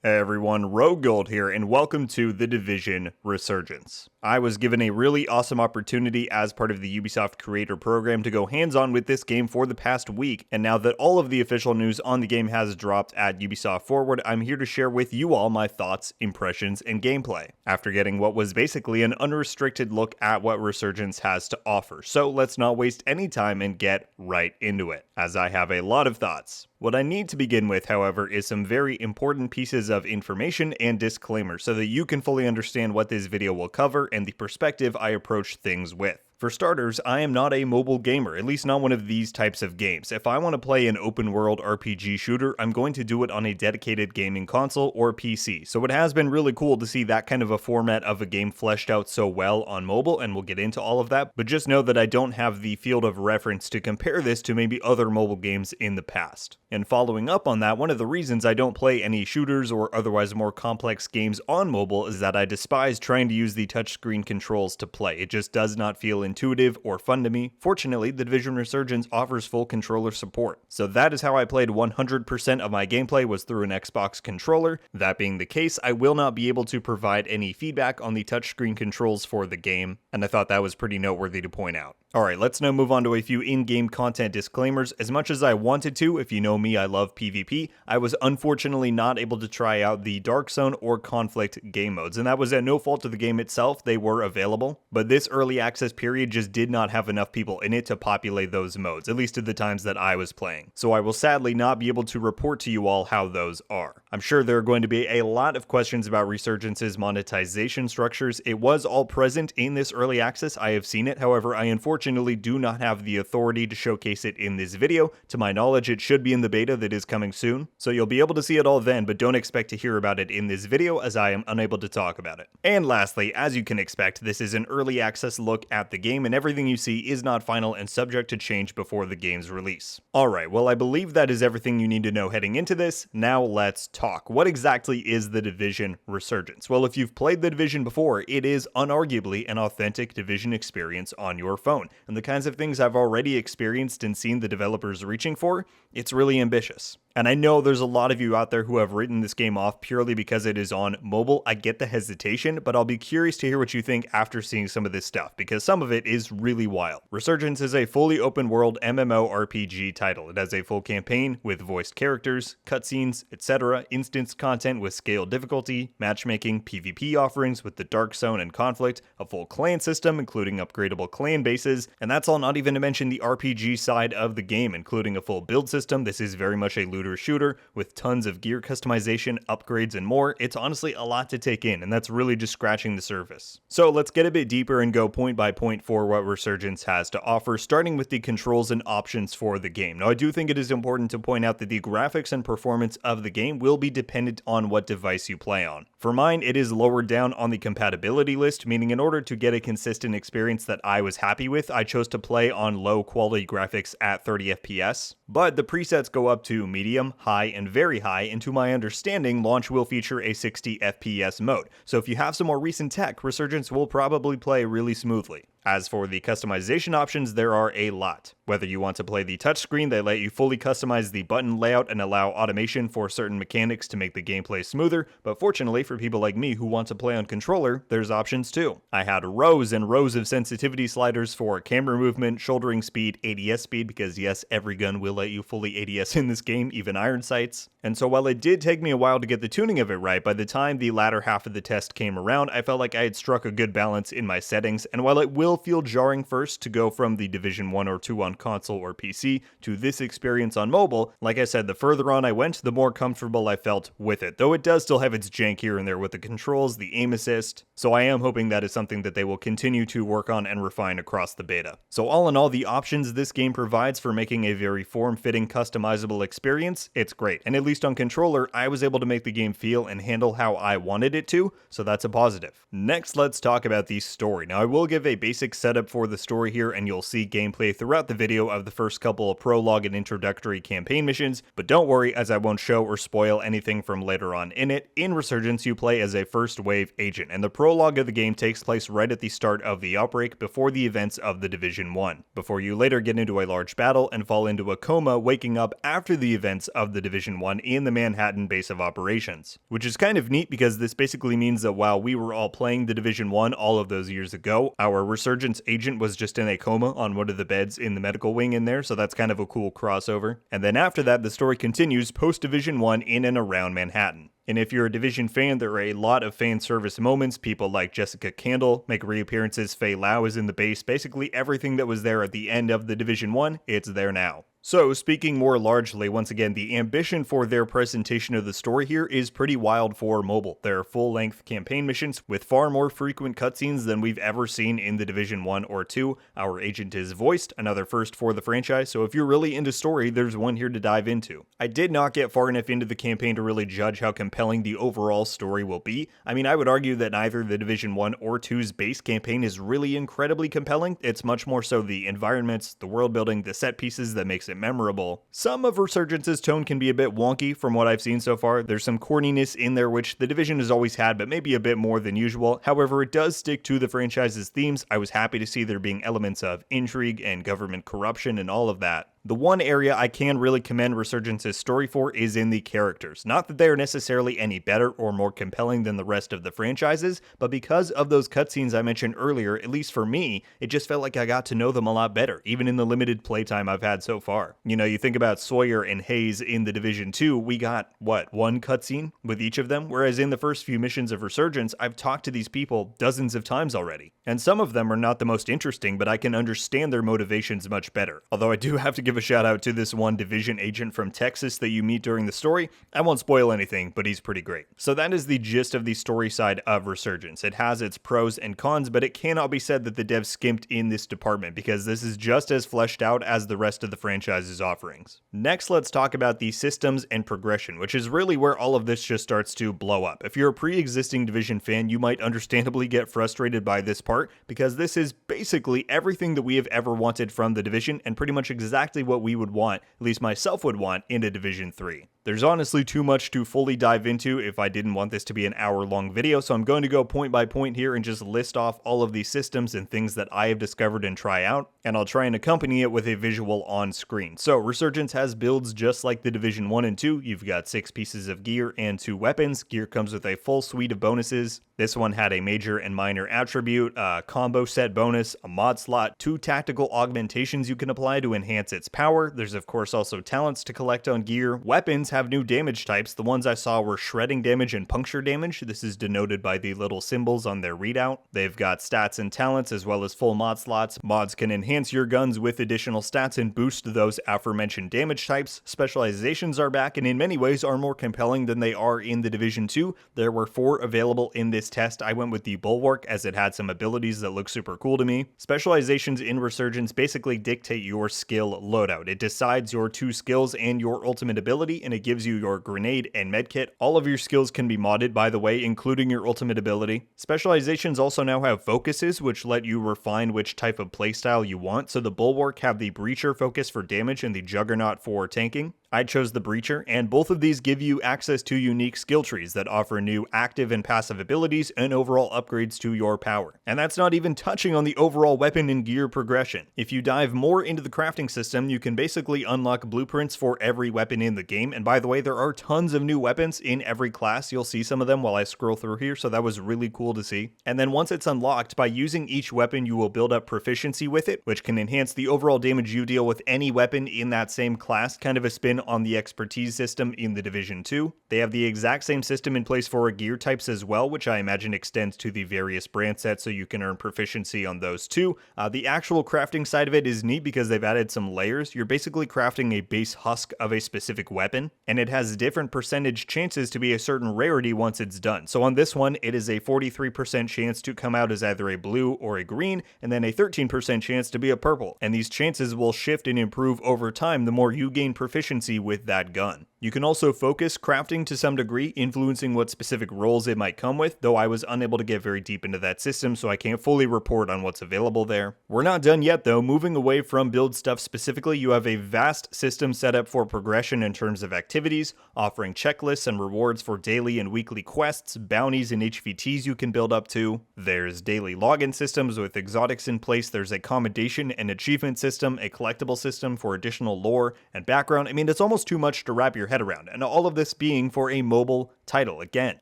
Hey everyone, RogueGold here, and welcome to the Division Resurgence. I was given a really awesome opportunity as part of the Ubisoft Creator Program to go hands-on with this game for the past week, and now that all of the official news on the game has dropped at Ubisoft Forward, I'm here to share with you all my thoughts, impressions, and gameplay, after getting what was basically an unrestricted look at what Resurgence has to offer. So let's not waste any time and get right into it, as I have a lot of thoughts. What I need to begin with, however, is some very important pieces of information and disclaimers so that you can fully understand what this video will cover and the perspective I approach things with. For starters, I am not a mobile gamer, at least not one of these types of games. If I want to play an open world RPG shooter, I'm going to do it on a dedicated gaming console or PC. So it has been really cool to see that kind of a format of a game fleshed out so well on mobile, and we'll get into all of that, but just know that I don't have the field of reference to compare this to maybe other mobile games in the past. And following up on that, one of the reasons I don't play any shooters or otherwise more complex games on mobile is that I despise trying to use the touchscreen controls to play. It just does not feel intuitive or fun to me. Fortunately, the Division Resurgence offers full controller support. So that is how I played 100% of my gameplay, was through an Xbox controller. That being the case, I will not be able to provide any feedback on the touchscreen controls for the game, and I thought that was pretty noteworthy to point out. Alright, let's now move on to a few in-game content disclaimers. As much as I wanted to, if you know me, I love PvP, I was unfortunately not able to try out the Dark Zone or Conflict game modes, and that was at no fault of the game itself. They were available, but this early access period just did not have enough people in it to populate those modes, at least at the times that I was playing. So I will sadly not be able to report to you all how those are. I'm sure there are going to be a lot of questions about Resurgence's monetization structures. It was all present in this early access. I have seen it, however, I unfortunately do not have the authority to showcase it in this video. To my knowledge, it should be in the beta that is coming soon, so you'll be able to see it all then, but don't expect to hear about it in this video as I am unable to talk about it. And lastly, as you can expect, this is an early access look at the game, and everything you see is not final and subject to change before the game's release. Alright, well I believe that is everything you need to know heading into this. Now let's talk. What exactly is the Division Resurgence? Well, if you've played the Division before, it is unarguably an authentic Division experience on your phone. And the kinds of things I've already experienced and seen the developers reaching for, it's really ambitious. And I know there's a lot of you out there who have written this game off purely because it is on mobile. I get the hesitation, but I'll be curious to hear what you think after seeing some of this stuff, because some of it is really wild. Resurgence is a fully open world MMORPG title. It has a full campaign with voiced characters, cutscenes, etc., instanced content with scaled difficulty, matchmaking, PvP offerings with the Dark Zone and Conflict, a full clan system including upgradable clan bases, and that's all not even to mention the RPG side of the game, including a full build system. This is very much a looter shooter with tons of gear customization, upgrades, and more. It's honestly a lot to take in, and that's really just scratching the surface. So let's get a bit deeper and go point by point for what Resurgence has to offer, starting with the controls and options for the game. Now, I do think it is important to point out that the graphics and performance of the game will be dependent on what device you play on. For mine, it is lowered down on the compatibility list, meaning in order to get a consistent experience that I was happy with, I chose to play on low quality graphics at 30 FPS, but the presets go up to medium, high, and very high, and to my understanding, launch will feature a 60 FPS mode. So if you have some more recent tech, Resurgence will probably play really smoothly. As for the customization options, there are a lot. Whether you want to play the touchscreen, they let you fully customize the button layout and allow automation for certain mechanics to make the gameplay smoother, but fortunately for people like me who want to play on controller, there's options too. I had rows and rows of sensitivity sliders for camera movement, shouldering speed, ADS speed, because yes, every gun will let you fully ADS in this game, even iron sights. And so while it did take me a while to get the tuning of it right, by the time the latter half of the test came around, I felt like I had struck a good balance in my settings, and while it will feel jarring first to go from the Division 1 or 2 on console or PC to this experience on mobile, like I said, the further on I went, the more comfortable I felt with it, though it does still have its jank here and there with the controls, the aim assist, so I am hoping that is something that they will continue to work on and refine across the beta. So all in all, the options this game provides for making a very form-fitting, customizable experience, it's great, and at least on controller, I was able to make the game feel and handle how I wanted it to, so that's a positive. Next, let's talk about the story. Now, I will give a basic basic setup for the story here, and you'll see gameplay throughout the video of the first couple of prologue and introductory campaign missions, but don't worry, as I won't show or spoil anything from later on in it. In Resurgence, you play as a first wave agent, and the prologue of the game takes place right at the start of the outbreak before the events of the Division 1, before you later get into a large battle and fall into a coma, waking up after the events of the Division 1 in the Manhattan base of operations. Which is kind of neat because this basically means that while we were all playing the Division 1 all of those years ago, our Resurgence agent was just in a coma on one of the beds in the medical wing in there, so that's kind of a cool crossover. And then after that, the story continues post-Division 1 in and around Manhattan. And if you're a Division fan, there are a lot of fan service moments. People like Jessica Candle make reappearances, Faye Lau is in the base, basically everything that was there at the end of the Division 1, it's there now. So, speaking more largely, once again, the ambition for their presentation of the story here is pretty wild for mobile. There are full-length campaign missions with far more frequent cutscenes than we've ever seen in the Division 1 or 2. Our agent is voiced, another first for the franchise, so if you're really into story, there's one here to dive into. I did not get far enough into the campaign to really judge how compelling the overall story will be. I mean, I would argue that neither the Division 1 or 2's base campaign is really incredibly compelling. It's much more so the environments, the world building, the set pieces that makes it memorable. Some of Resurgence's tone can be a bit wonky from what I've seen so far. There's some corniness in there which the Division has always had, but maybe a bit more than usual. However, it does stick to the franchise's themes. I was happy to see there being elements of intrigue and government corruption and all of that. The one area I can really commend Resurgence's story for is in the characters. Not that they are necessarily any better or more compelling than the rest of the franchises, but because of those cutscenes I mentioned earlier, at least for me, it just felt like I got to know them a lot better, even in the limited playtime I've had so far. You know, you think about Sawyer and Hayes in the Division 2, we got, one cutscene with each of them? Whereas in the first few missions of Resurgence, I've talked to these people dozens of times already. And some of them are not the most interesting, but I can understand their motivations much better. Although I do have to give a shout out to this one Division agent from Texas that you meet during the story. I won't spoil anything, but he's pretty great. So that is the gist of the story side of Resurgence. It has its pros and cons, but it cannot be said that the devs skimped in this department because this is just as fleshed out as the rest of the franchise's offerings. Next, let's talk about the systems and progression, which is really where all of this just starts to blow up. If you're a pre-existing Division fan, you might understandably get frustrated by this part because this is basically everything that we have ever wanted from the Division and pretty much exactly what we would want, at least myself would want, in a Division 3. There's honestly too much to fully dive into if I didn't want this to be an hour-long video, so I'm going to go point by point here and just list off all of these systems and things that I have discovered and try out, and I'll try and accompany it with a visual on screen. So Resurgence has builds just like the Division 1 and 2. You've got 6 pieces of gear and 2 weapons. Gear comes with a full suite of bonuses. This one had a major and minor attribute, a combo set bonus, a mod slot, 2 tactical augmentations you can apply to enhance its power. There's of course also talents to collect on gear. Weapons have new damage types. The ones I saw were shredding damage and puncture damage. This is denoted by the little symbols on their readout. They've got stats and talents as well as full mod slots. Mods can enhance your guns with additional stats and boost those aforementioned damage types. Specializations are back and in many ways are more compelling than they are in the Division 2. There were 4 available in this test. I went with the Bulwark as it had some abilities that look super cool to me. Specializations in Resurgence basically dictate your skill loadout. It decides your 2 skills and your ultimate ability, and it gives you your grenade and medkit. All of your skills can be modded, by the way, including your ultimate ability. Specializations also now have focuses, which let you refine which type of playstyle you want. So the Bulwark have the Breacher focus for damage and the Juggernaut for tanking. I chose the Breacher, and both of these give you access to unique skill trees that offer new active and passive abilities and overall upgrades to your power. And that's not even touching on the overall weapon and gear progression. If you dive more into the crafting system, you can basically unlock blueprints for every weapon in the game, and by the way, there are tons of new weapons in every class. You'll see some of them while I scroll through here, so that was really cool to see. And then once it's unlocked, by using each weapon, you will build up proficiency with it, which can enhance the overall damage you deal with any weapon in that same class, kind of a spin on the expertise system in the Division 2. They have the exact same system in place for gear types as well, which I imagine extends to the various brand sets so you can earn proficiency on those too. The actual crafting side of it is neat because they've added some layers. You're basically crafting a base husk of a specific weapon, and it has different percentage chances to be a certain rarity once it's done. So on this one, it is a 43% chance to come out as either a blue or a green, and then a 13% chance to be a purple. And these chances will shift and improve over time the more you gain proficiency with that gun. You can also focus crafting to some degree, influencing what specific roles it might come with, though I was unable to get very deep into that system, so I can't fully report on what's available there. We're not done yet though. Moving away from build stuff specifically, you have a vast system set up for progression in terms of activities, offering checklists and rewards for daily and weekly quests, bounties and HVTs you can build up to. There's daily login systems with exotics in place, there's a commendation and achievement system, a collectible system for additional lore and background. I mean, it's almost too much to wrap your head around, and all of this being for a mobile title again.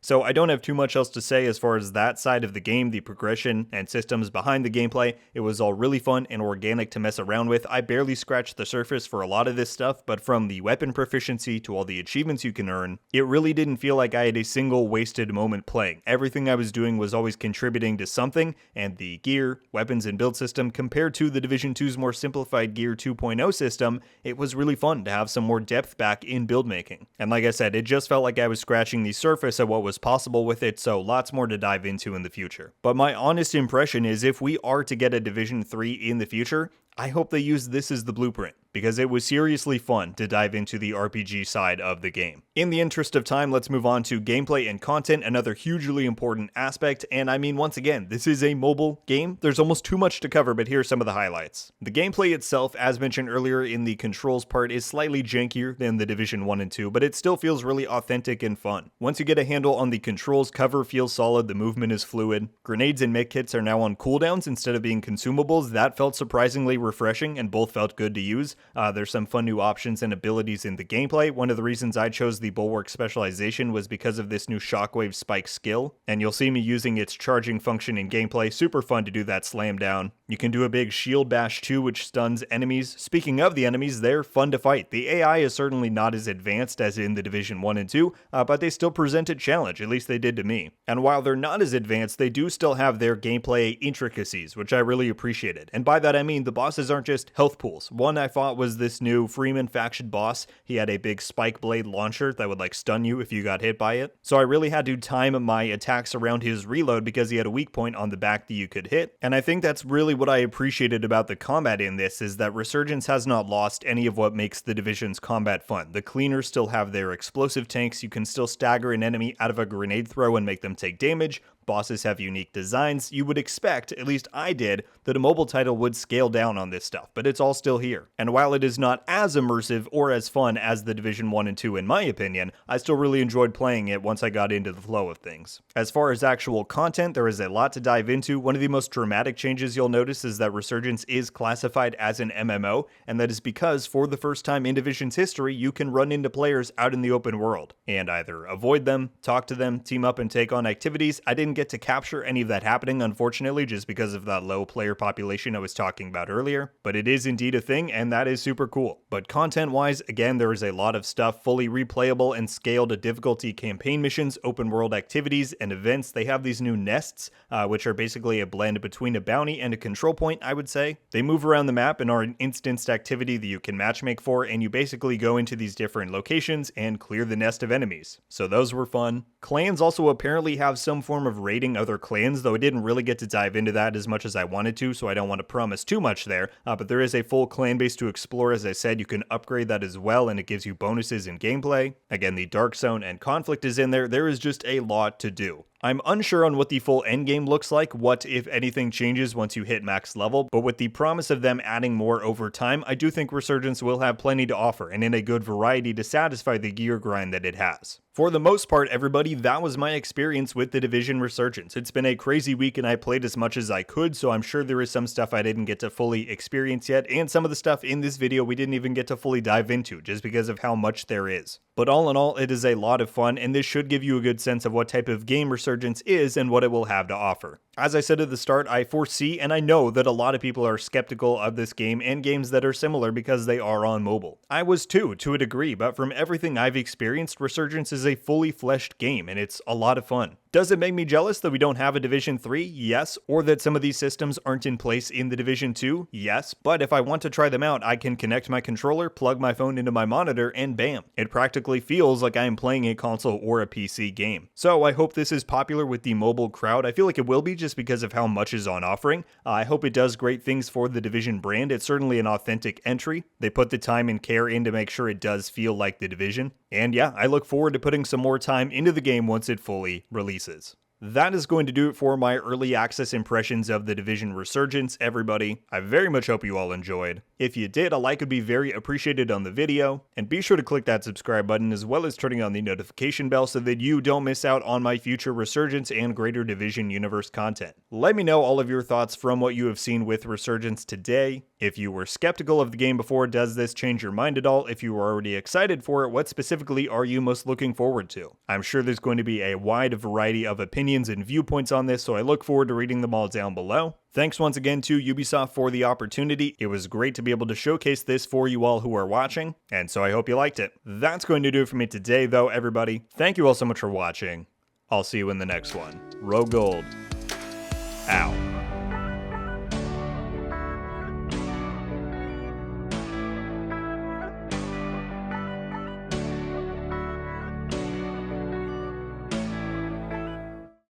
So I don't have too much else to say as far as that side of the game, the progression and systems behind the gameplay. It was all really fun and organic to mess around with. I barely scratched the surface for a lot of this stuff, but from the weapon proficiency to all the achievements you can earn, it really didn't feel like I had a single wasted moment playing. Everything I was doing was always contributing to something, and the gear, weapons, and build system compared to the Division 2's more simplified Gear 2.0 system, it was really fun to have some more depth back in build making. And like I said, it just felt like I was scratching the surface of what was possible with it, so lots more to dive into in the future. But my honest impression is if we are to get a Division 3 in the future, I hope they use this as the blueprint, because it was seriously fun to dive into the RPG side of the game. In the interest of time, let's move on to gameplay and content, another hugely important aspect, and I mean, once again, this is a mobile game. There's almost too much to cover, but here's some of the highlights. The gameplay itself, as mentioned earlier in the controls part, is slightly jankier than the Division 1 and 2, but it still feels really authentic and fun. Once you get a handle on the controls, cover feels solid, the movement is fluid. Grenades and medkits are now on cooldowns instead of being consumables. That felt surprisingly refreshing, and both felt good to use. There's some fun new options and abilities in the gameplay. One of the reasons I chose the Bulwark specialization was because of this new Shockwave Spike skill, and you'll see me using its charging function in gameplay. Super fun to do that slam down. You can do a big shield bash too, which stuns enemies. Speaking of the enemies, they're fun to fight. The AI is certainly not as advanced as in the Division 1 and 2, but they still present a challenge, at least they did to me. And while they're not as advanced, they do still have their gameplay intricacies, which I really appreciated. And by that I mean the bosses aren't just health pools. One I fought was this new Freeman faction boss. He had a big spike blade launcher that would like stun you if you got hit by it. So I really had to time my attacks around his reload because he had a weak point on the back that you could hit. And I think that's really what I appreciated about the combat in this, is that Resurgence has not lost any of what makes the Division's combat fun. The cleaners still have their explosive tanks. You can still stagger an enemy out of a grenade throw and make them take damage. Bosses have unique designs. You would expect, at least I did, that a mobile title would scale down on this stuff, but it's all still here. And while it is not as immersive or as fun as the Division 1 and 2 in my opinion, I still really enjoyed playing it once I got into the flow of things. As far as actual content, there is a lot to dive into. One of the most dramatic changes you'll notice is that Resurgence is classified as an MMO, and that is because for the first time in Division's history, you can run into players out in the open world and either avoid them, talk to them, team up and take on activities. I didn't get to capture any of that happening, unfortunately, just because of that low player population I was talking about earlier, but it is indeed a thing, and that is super cool. But content-wise, again, there is a lot of stuff, fully replayable and scaled difficulty campaign missions, open world activities, and events. They have these new nests, which are basically a blend between a bounty and a control point, I would say. They move around the map and are an instanced activity that you can matchmake for, and you basically go into these different locations and clear the nest of enemies. So those were fun. Clans also apparently have some form of raiding other clans, though I didn't really get to dive into that as much as I wanted to, so I don't want to promise too much there, but there is a full clan base to explore. As I said, you can upgrade that as well, and it gives you bonuses in gameplay. Again, the Dark Zone and Conflict is in there. There is just a lot to do. I'm unsure on what the full endgame looks like, what, if anything, changes once you hit max level, but with the promise of them adding more over time, I do think Resurgence will have plenty to offer, and in a good variety to satisfy the gear grind that it has. For the most part, everybody, that was my experience with the Division Resurgence. It's been a crazy week and I played as much as I could, so I'm sure there is some stuff I didn't get to fully experience yet, and some of the stuff in this video we didn't even get to fully dive into, just because of how much there is. But all in all, it is a lot of fun, and this should give you a good sense of what type of game Resurgence is and what it will have to offer. As I said at the start, I foresee and I know that a lot of people are skeptical of this game and games that are similar because they are on mobile. I was too, to a degree, but from everything I've experienced, Resurgence is a fully fleshed game and it's a lot of fun. Does it make me jealous that we don't have a Division 3? Yes. Or that some of these systems aren't in place in the Division 2? Yes. But if I want to try them out, I can connect my controller, plug my phone into my monitor, and bam. It practically feels like I am playing a console or a PC game. So I hope this is popular with the mobile crowd. I feel like it will be just because of how much is on offering. I hope it does great things for the Division brand. It's certainly an authentic entry. They put the time and care in to make sure it does feel like the Division. And yeah, I look forward to putting some more time into the game once it fully releases. That is going to do it for my early access impressions of the Division Resurgence, everybody. I very much hope you all enjoyed. If you did, a like would be very appreciated on the video, and be sure to click that subscribe button as well as turning on the notification bell so that you don't miss out on my future Resurgence and Greater Division Universe content. Let me know all of your thoughts from what you have seen with Resurgence today. If you were skeptical of the game before, does this change your mind at all? If you were already excited for it, what specifically are you most looking forward to? I'm sure there's going to be a wide variety of opinions and viewpoints on this, so I look forward to reading them all down below. Thanks once again to Ubisoft for the opportunity. It was great to be able to showcase this for you all who are watching, and so I hope you liked it. That's going to do it for me today, though, everybody. Thank you all so much for watching. I'll see you in the next one. RogueGold. Out.